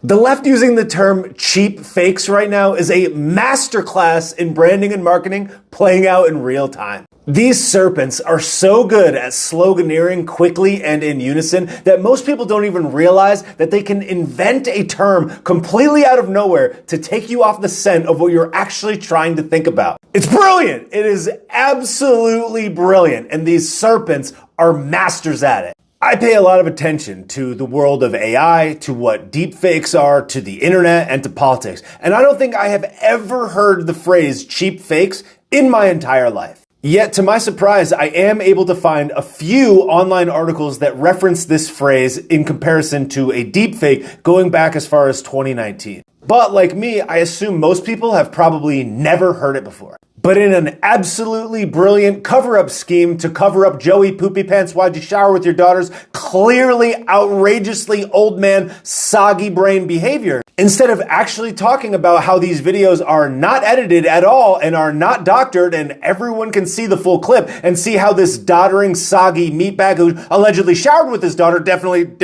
The left using the term cheap fakes right now is a masterclass in branding and marketing playing out in real time. These serpents are so good at sloganeering quickly and in unison that most people don't even realize that they can invent a term completely out of nowhere to take you off the scent of what you're actually trying to think about. It's brilliant! It is absolutely brilliant, and these serpents are masters at it. I pay a lot of attention to the world of AI, to what deepfakes are, to the internet, and to politics. And I don't think I have ever heard the phrase cheap fakes in my entire life. Yet, to my surprise, I am able to find a few online articles that reference this phrase in comparison to a deepfake going back as far as 2019. But like me, I assume most people have probably never heard it before. But in an absolutely brilliant cover-up scheme to cover up Joey Poopy Pants Why'd You Shower With Your Daughter's clearly outrageously old man soggy brain behavior, instead of actually talking about how these videos are not edited at all and are not doctored and everyone can see the full clip and see how this doddering soggy meatbag who allegedly showered with his daughter definitely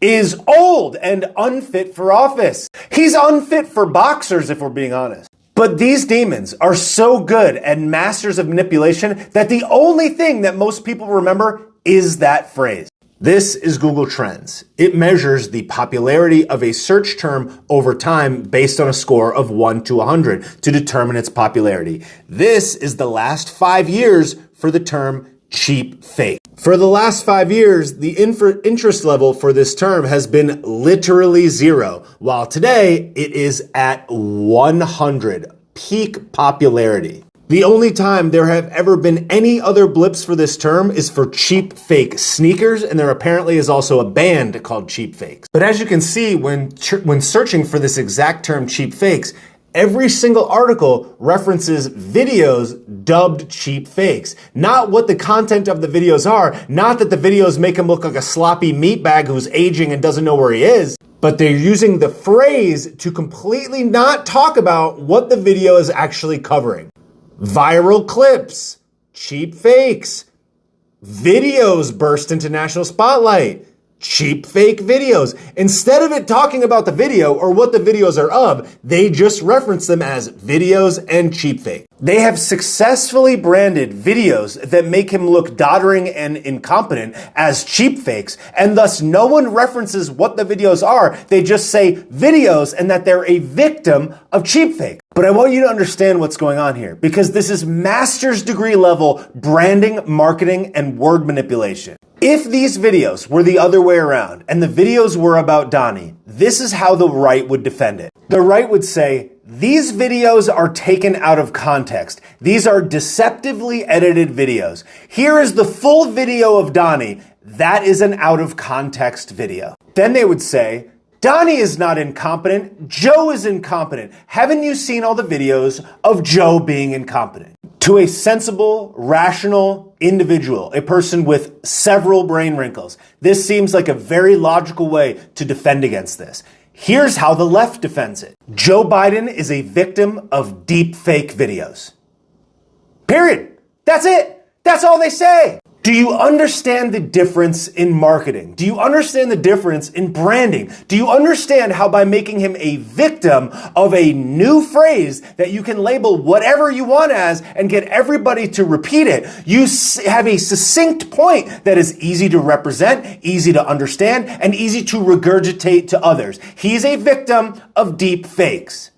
is old and unfit for office. He's unfit for boxers if we're being honest. But these demons are so good and masters of manipulation that the only thing that most people remember is that phrase. This is Google Trends. It measures the popularity of a search term over time based on a score of 1 to 100 to determine its popularity. This is the last 5 years for the term cheap fake. For the last 5 years, the interest level for this term has been literally 0, while today it is at 100, peak popularity. The only time there have ever been any other blips for this term is for cheap fake sneakers, and there apparently is also a band called Cheap Fakes. But as you can see, when searching for this exact term cheap fakes, every single article references videos dubbed cheap fakes. Not what the content of the videos are, not that the videos make him look like a sloppy meatbag who's aging and doesn't know where he is, but they're using the phrase to completely not talk about what the video is actually covering. Viral clips, cheap fakes, videos burst into national spotlight, cheap fake videos. Instead of it talking about the video or what the videos are of, they just reference them as videos and cheap fake. They have successfully branded videos that make him look doddering and incompetent as cheap fakes, and thus no one references what the videos are. They just say videos and that they're a victim of cheap fake. But I want you to understand what's going on here, because this is master's degree level branding, marketing, and word manipulation. If these videos were the other way around and the videos were about Donnie, this is how the right would defend it. The right would say, these videos are taken out of context. These are deceptively edited videos. Here is the full video of Donnie. That is an out of context video. Then they would say, Donnie is not incompetent. Joe is incompetent. Haven't you seen all the videos of Joe being incompetent? To a sensible, rational individual, a person with several brain wrinkles, this seems like a very logical way to defend against this. Here's how the left defends it. Joe Biden is a victim of deep fake videos. Period. That's it. That's all they say. Do you understand the difference in marketing? Do you understand the difference in branding? Do you understand how by making him a victim of a new phrase that you can label whatever you want as and get everybody to repeat it, you have a succinct point that is easy to represent, easy to understand, and easy to regurgitate to others. He's a victim of deep fakes.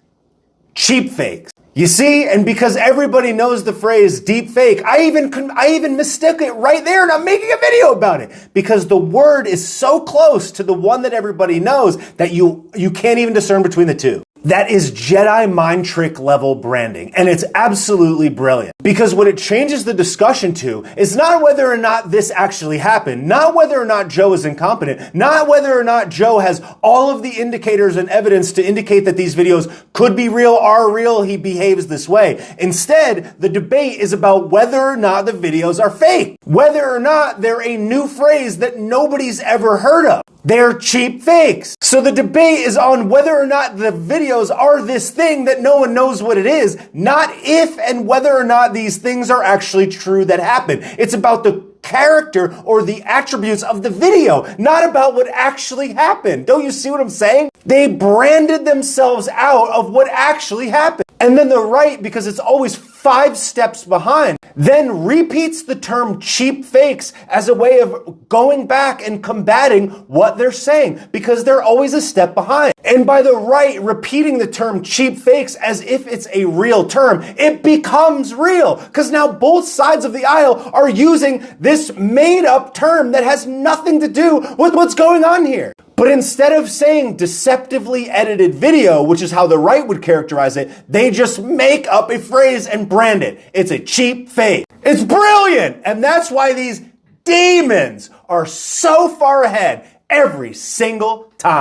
Cheap fakes. You see, and because everybody knows the phrase deep fake, I even mistook it right there and I'm making a video about it because the word is so close to the one that everybody knows that you can't even discern between the two. That is Jedi mind trick level branding, and it's absolutely brilliant. Because what it changes the discussion to is not whether or not this actually happened, not whether or not Joe is incompetent, not whether or not Joe has all of the indicators and evidence to indicate that these videos could be real, are real, he behaves this way. Instead, the debate is about whether or not the videos are fake, whether or not they're a new phrase that nobody's ever heard of. They're cheap fakes. So the debate is on whether or not the videos are this thing that no one knows what it is, not if and whether or not these things are actually true that happen. It's about the character or the attributes of the video, not about what actually happened. Don't you see what I'm saying? They branded themselves out of what actually happened. And then the right, because it's always 5 steps behind, then repeats the term cheap fakes as a way of going back and combating what they're saying, because they're always a step behind. And by the right repeating the term cheap fakes as if it's a real term, it becomes real, because now both sides of the aisle are using this made-up term that has nothing to do with what's going on here. But instead of saying deceptively edited video, which is how the right would characterize it, they just make up a phrase and brand it. It's a cheap fake. It's brilliant! And that's why these demons are so far ahead every single time.